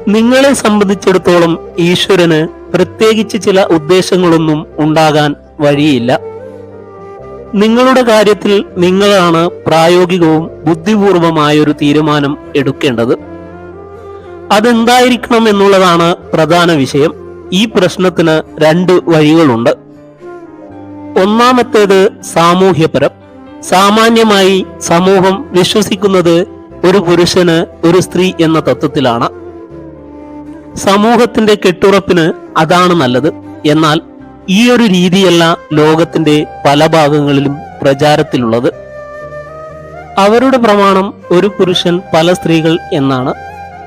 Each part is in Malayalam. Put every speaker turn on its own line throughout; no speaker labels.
നിങ്ങളെ സംബന്ധിച്ചിടത്തോളം ഈശ്വരന് പ്രത്യേകിച്ച് ചില ഉദ്ദേശങ്ങളൊന്നും ഉണ്ടാകാൻ വഴിയില്ല. നിങ്ങളുടെ കാര്യത്തിൽ നിങ്ങളാണ് പ്രായോഗികവും ബുദ്ധിപൂർവമായൊരു തീരുമാനം എടുക്കേണ്ടത്. അതെന്തായിരിക്കണം എന്നുള്ളതാണ് പ്രധാന വിഷയം. ഈ പ്രശ്നത്തിന് രണ്ട് വഴികളുണ്ട്. ഒന്നാമത്തേത് സാമൂഹ്യപരം. സാമാന്യമായി സമൂഹം വിശ്വസിക്കുന്നത് ഒരു പുരുഷന് ഒരു സ്ത്രീ എന്ന തത്വത്തിലാണ്. സമൂഹത്തിന്റെ കെട്ടുറപ്പിന് അതാണ് നല്ലത്. എന്നാൽ ഈ ഒരു രീതിയല്ല ലോകത്തിന്റെ പല ഭാഗങ്ങളിലും പ്രചാരത്തിലുള്ളത്. അവരുടെ പ്രമാണം ഒരു പുരുഷൻ പല സ്ത്രീകൾ എന്നാണ്.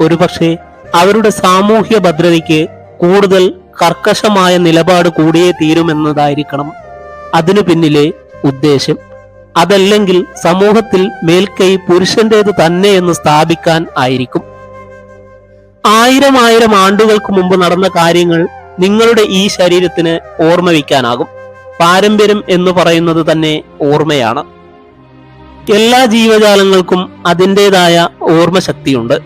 ഒരുപക്ഷെ അവരുടെ സാമൂഹ്യ ഭദ്രതയ്ക്ക് കൂടുതൽ കർക്കശമായ നിലപാട് കൂടിയേ തീരുമെന്നതായിരിക്കണം അതിനു പിന്നിലെ ഉദ്ദേശം. അതല്ലെങ്കിൽ സമൂഹത്തിൽ മേൽക്കൈ പുരുഷന്റേത് തന്നെ എന്ന് സ്ഥാപിക്കാൻ ആയിരിക്കും. ആയിരം ആണ്ടുകൾക്ക് മുമ്പ് നടന്ന കാര്യങ്ങൾ നിങ്ങളുടെ ഈ ശരീരത്തിന് ഓർമ്മ വയ്ക്കാനാകും. പാരമ്പര്യം എന്ന് പറയുന്നത് തന്നെ ഓർമ്മയാണ്. എല്ലാ ജീവജാലങ്ങൾക്കും അതിൻ്റെതായ ഓർമ്മശക്തിയുണ്ട്.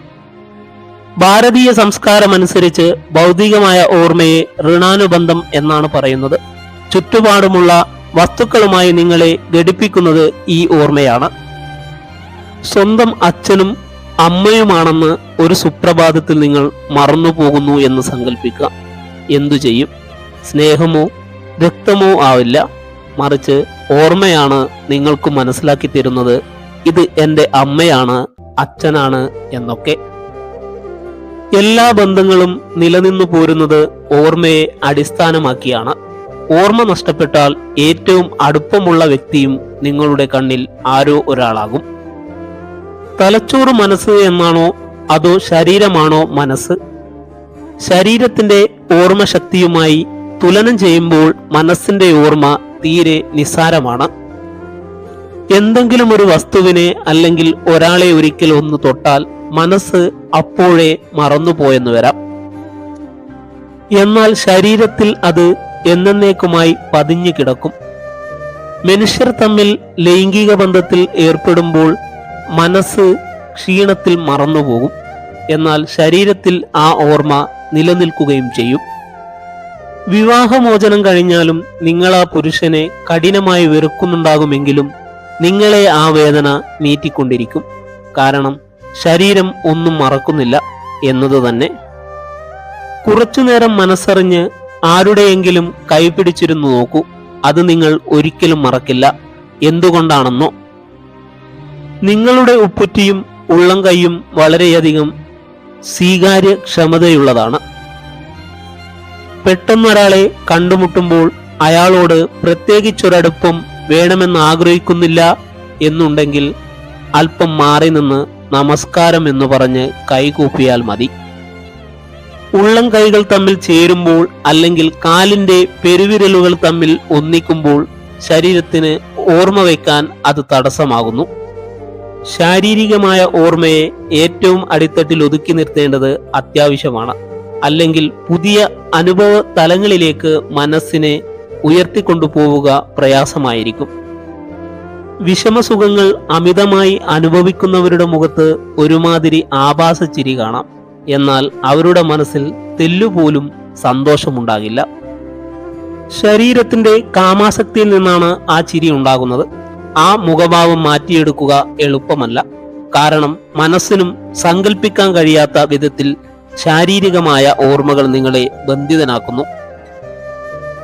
ഭാരതീയ സംസ്കാരമനുസരിച്ച് ഭൗതികമായ ഓർമ്മയെ ഋണാനുബന്ധം എന്നാണ് പറയുന്നത്. ചുറ്റുപാടുമുള്ള വസ്തുക്കളുമായി നിങ്ങളെ ഘടിപ്പിക്കുന്നത് ഈ ഓർമ്മയാണ്. സ്വന്തം അച്ഛനും അമ്മയുമാണെന്ന് ഒരു സുപ്രഭാതത്തിൽ നിങ്ങൾ മറന്നുപോകുന്നു എന്ന് സങ്കല്പിക്കുക. എന്തു ചെയ്യും? സ്നേഹമോ രക്തമോ ആവില്ല, മറിച്ച് ഓർമ്മയാണ് നിങ്ങൾക്ക് മനസ്സിലാക്കി തരുന്നത് ഇത് എൻ്റെ അമ്മയാണ്, അച്ഛനാണ് എന്നൊക്കെ. എല്ലാ ബന്ധങ്ങളും നിലനിന്നു പോരുന്നത് ഓർമ്മയെ അടിസ്ഥാനമാക്കിയാണ്. ഓർമ്മ നഷ്ടപ്പെട്ടാൽ ഏറ്റവും അടുപ്പമുള്ള വ്യക്തിയും നിങ്ങളുടെ കണ്ണിൽ ആരോ ഒരാളാകും. തലച്ചോറ് മനസ്സ് എന്നാണോ അതോ ശരീരമാണോ മനസ്സ്? ശരീരത്തിന്റെ ഓർമ്മശക്തിയുമായി തുലനം ചെയ്യുമ്പോൾ മനസ്സിന്റെ ഓർമ്മ തീരെ നിസ്സാരമാണ്. എന്തെങ്കിലും ഒരു വസ്തുവിനെ അല്ലെങ്കിൽ ഒരാളെ ഒരിക്കൽ ഒന്ന് തൊട്ടാൽ മനസ്സ് അപ്പോഴേ മറന്നുപോയെന്ന് വരാം. എന്നാൽ ശരീരത്തിൽ അത് എന്നേക്കുമായി പതിഞ്ഞു കിടക്കും. മനുഷ്യർ തമ്മിൽ ലൈംഗിക ബന്ധത്തിൽ ഏർപ്പെടുമ്പോൾ മനസ്സ് ക്ഷീണത്തിൽ മറന്നുപോകും. എന്നാൽ ശരീരത്തിൽ ആ ഓർമ്മ നിലനിൽക്കുകയും ചെയ്യും. വിവാഹമോചനം കഴിഞ്ഞാലും നിങ്ങൾ ആ പുരുഷനെ കഠിനമായി വെറുക്കുന്നുണ്ടാകുമെങ്കിലും നിങ്ങളെ ആ വേദന നീറ്റിക്കൊണ്ടിരിക്കും. കാരണം ശരീരം ഒന്നും മറക്കുന്നില്ല എന്നത് തന്നെ. കുറച്ചുനേരം മനസ്സറിഞ്ഞ് ആരുടെയെങ്കിലും കൈപിടിച്ചിരുന്നു നോക്കൂ. അത് നിങ്ങൾ ഒരിക്കലും മറക്കില്ല. എന്തുകൊണ്ടാണെന്നോ? നിങ്ങളുടെ ഉപ്പുറ്റിയും ഉള്ളം കൈയും വളരെയധികം സ്വീകാര്യക്ഷമതയുള്ളതാണ്. പെട്ടെന്നൊരാളെ കണ്ടുമുട്ടുമ്പോൾ അയാളോട് പ്രത്യേകിച്ചൊരടുപ്പം വേണമെന്ന് ആഗ്രഹിക്കുന്നില്ല എന്നുണ്ടെങ്കിൽ അല്പം മാറി നിന്ന് നമസ്കാരം എന്ന് പറഞ്ഞ് കൈകൂപ്പിയാൽ മതി. ഉള്ളം കൈകൾ തമ്മിൽ ചേരുമ്പോൾ അല്ലെങ്കിൽ കാലിന്റെ പെരുവിരലുകൾ തമ്മിൽ ഒന്നിക്കുമ്പോൾ ശരീരത്തിന് ഓർമ്മ വയ്ക്കാൻ അത് തടസ്സമാകുന്നു. ശാരീരികമായ ഓർമ്മയെ ഏറ്റവും അടിത്തട്ടിൽ ഒതുക്കി നിർത്തേണ്ടത് അത്യാവശ്യമാണ്. അല്ലെങ്കിൽ പുതിയ അനുഭവ തലങ്ങളിലേക്ക് മനസ്സിനെ ഉയർത്തിക്കൊണ്ടുപോവുക പ്രയാസമായിരിക്കും. വിഷമസുഖങ്ങൾ അമിതമായി അനുഭവിക്കുന്നവരുടെ മുഖത്ത് ഒരുമാതിരി ആഭാസച്ചിരി കാണാം. എന്നാൽ അവരുടെ മനസ്സിൽ തെല്ലുപോലും സന്തോഷമുണ്ടാകില്ല. ശരീരത്തിന്റെ കാമാസക്തിയിൽ നിന്നാണ് ആ ചിരി ഉണ്ടാകുന്നത്. ആ മുഖഭാവം മാറ്റിയെടുക്കുക എളുപ്പമല്ല. കാരണം മനസ്സിനും സങ്കല്പിക്കാൻ കഴിയാത്ത വിധത്തിൽ ശാരീരികമായ ഓർമ്മകൾ നിങ്ങളെ ബന്ധിതനാക്കുന്നു.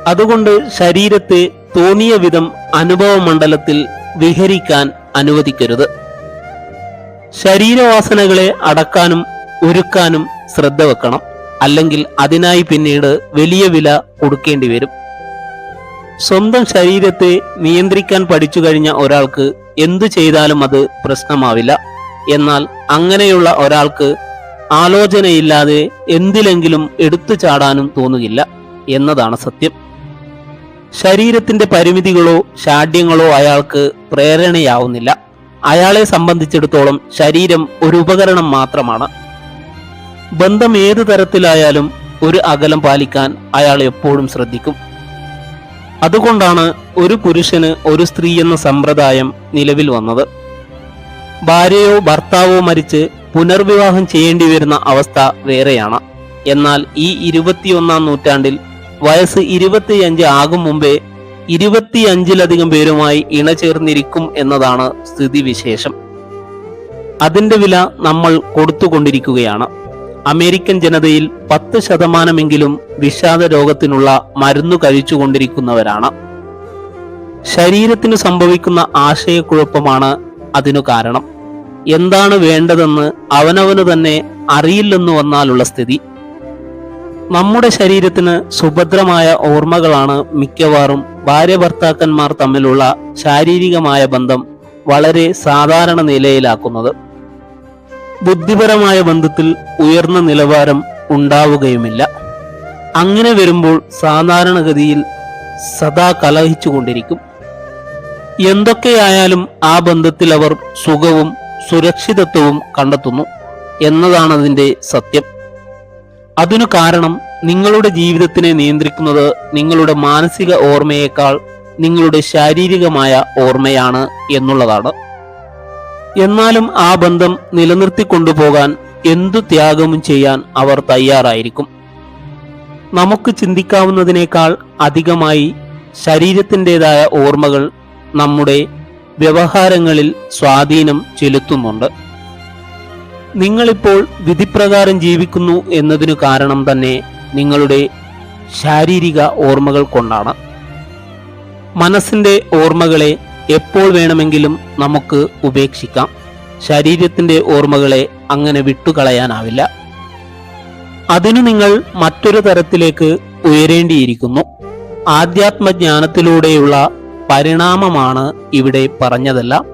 അതുകൊണ്ട് ശരീരത്തെ തോന്നിയ വിധം അനുഭവ മണ്ഡലത്തിൽ വിഹരിക്കാൻ അനുവദിക്കരുത്. ശരീരവാസനകളെ അടക്കാനും ഒരുക്കാനും ശ്രദ്ധ വെക്കണം. അല്ലെങ്കിൽ അതിനായി പിന്നീട് വലിയ വില കൊടുക്കേണ്ടി വരും. സ്വന്തം ശരീരത്തെ നിയന്ത്രിക്കാൻ പഠിച്ചു കഴിഞ്ഞ ഒരാൾക്ക് എന്തു ചെയ്താലും അത് പ്രശ്നമാവില്ല. എന്നാൽ അങ്ങനെയുള്ള ഒരാൾക്ക് ആലോചനയില്ലാതെ എന്തിലെങ്കിലും എടുത്തു ചാടാനും തോന്നുകില്ല എന്നതാണ് സത്യം. ശരീരത്തിന്റെ പരിമിതികളോ ശാഠ്യങ്ങളോ അയാൾക്ക് പ്രേരണയാവുന്നില്ല. അയാളെ സംബന്ധിച്ചിടത്തോളം ശരീരം ഒരു ഉപകരണം മാത്രമാണ്. ബന്ധം ഏതു തരത്തിലായാലും ഒരു അകലം പാലിക്കാൻ അയാൾ എപ്പോഴും ശ്രദ്ധിക്കും. അതുകൊണ്ടാണ് ഒരു പുരുഷന് ഒരു സ്ത്രീ എന്ന സമ്പ്രദായം നിലവിൽ വന്നത്. ഭാര്യയോ ഭർത്താവോ മരിച്ച് പുനർവിവാഹം ചെയ്യേണ്ടി വരുന്ന അവസ്ഥ വേറെയാണ്. എന്നാൽ ഈ 21-ാം നൂറ്റാണ്ടിൽ വയസ്സ് 25 ആകും മുമ്പേ 25-ലധികം പേരുമായി ഇണചേർന്നിരിക്കും എന്നതാണ് സ്ഥിതിവിശേഷം. അതിന്റെ വില നമ്മൾ കൊടുത്തുകൊണ്ടിരിക്കുകയാണ്. അമേരിക്കൻ ജനതയിൽ 10% വിഷാദ രോഗത്തിനുള്ള മരുന്ന് കഴിച്ചുകൊണ്ടിരിക്കുന്നവരാണ്. ശരീരത്തിന് സംഭവിക്കുന്ന ആശയക്കുഴപ്പമാണ് അതിനു കാരണം. എന്താണ് വേണ്ടതെന്ന് അവനവന് തന്നെ അറിയില്ലെന്നു വന്നാലുള്ള സ്ഥിതി. നമ്മുടെ ശരീരത്തിന് സുഭദ്രമായ ഓർമ്മകളാണ് മിക്കവാറും ഭാര്യ ഭർത്താക്കന്മാർ തമ്മിലുള്ള ശാരീരികമായ ബന്ധം വളരെ സാധാരണ നിലയിലാക്കുന്നത്. ബുദ്ധിപരമായ ബന്ധത്തിൽ ഉയർന്ന നിലവാരം ഉണ്ടാവുകയുമില്ല. അങ്ങനെ വരുമ്പോൾ സാധാരണഗതിയിൽ സദാ കലഹിച്ചുകൊണ്ടിരിക്കും. എന്തൊക്കെയായാലും ആ ബന്ധത്തിൽ അവർ സുഖവും സുരക്ഷിതത്വവും കണ്ടെത്തുന്നു എന്നതാണതിൻ്റെ സത്യം. അതിനു കാരണം നിങ്ങളുടെ ജീവിതത്തിനെ നിയന്ത്രിക്കുന്നത് നിങ്ങളുടെ മാനസിക ഓർമ്മയേക്കാൾ നിങ്ങളുടെ ശാരീരികമായ ഓർമ്മയാണ് എന്നുള്ളതാണ്. എന്നാലും ആ ബന്ധം നിലനിർത്തിക്കൊണ്ടുപോകാൻ എന്തു ത്യാഗവും ചെയ്യാൻ അവർ തയ്യാറായിരിക്കും. നമുക്ക് ചിന്തിക്കാവുന്നതിനേക്കാൾ അധികമായി ശരീരത്തിൻ്റെതായ ഓർമ്മകൾ നമ്മുടെ വ്യവഹാരങ്ങളിൽ സ്വാധീനം ചെലുത്തുന്നുണ്ട്. നിങ്ങളിപ്പോൾ വിധിപ്രകാരം ജീവിക്കുന്നു എന്നതിനു കാരണം തന്നെ നിങ്ങളുടെ ശാരീരിക ഓർമ്മകൾ കൊണ്ടാണ്. മനസ്സിന്റെ ഓർമ്മകളെ എപ്പോൾ വേണമെങ്കിലും നമുക്ക് ഉപേക്ഷിക്കാം. ശരീരത്തിന്റെ ഓർമ്മകളെ അങ്ങനെ വിട്ടുകളയാനാവില്ല. അതിനു നിങ്ങൾ മറ്റൊരു തരത്തിലേക്ക് ഉയരേണ്ടിയിരിക്കുന്നു. ആധ്യാത്മജ്ഞാനത്തിലൂടെയുള്ള പരിണാമമാണ് ഇവിടെ പറഞ്ഞതെല്ലാം.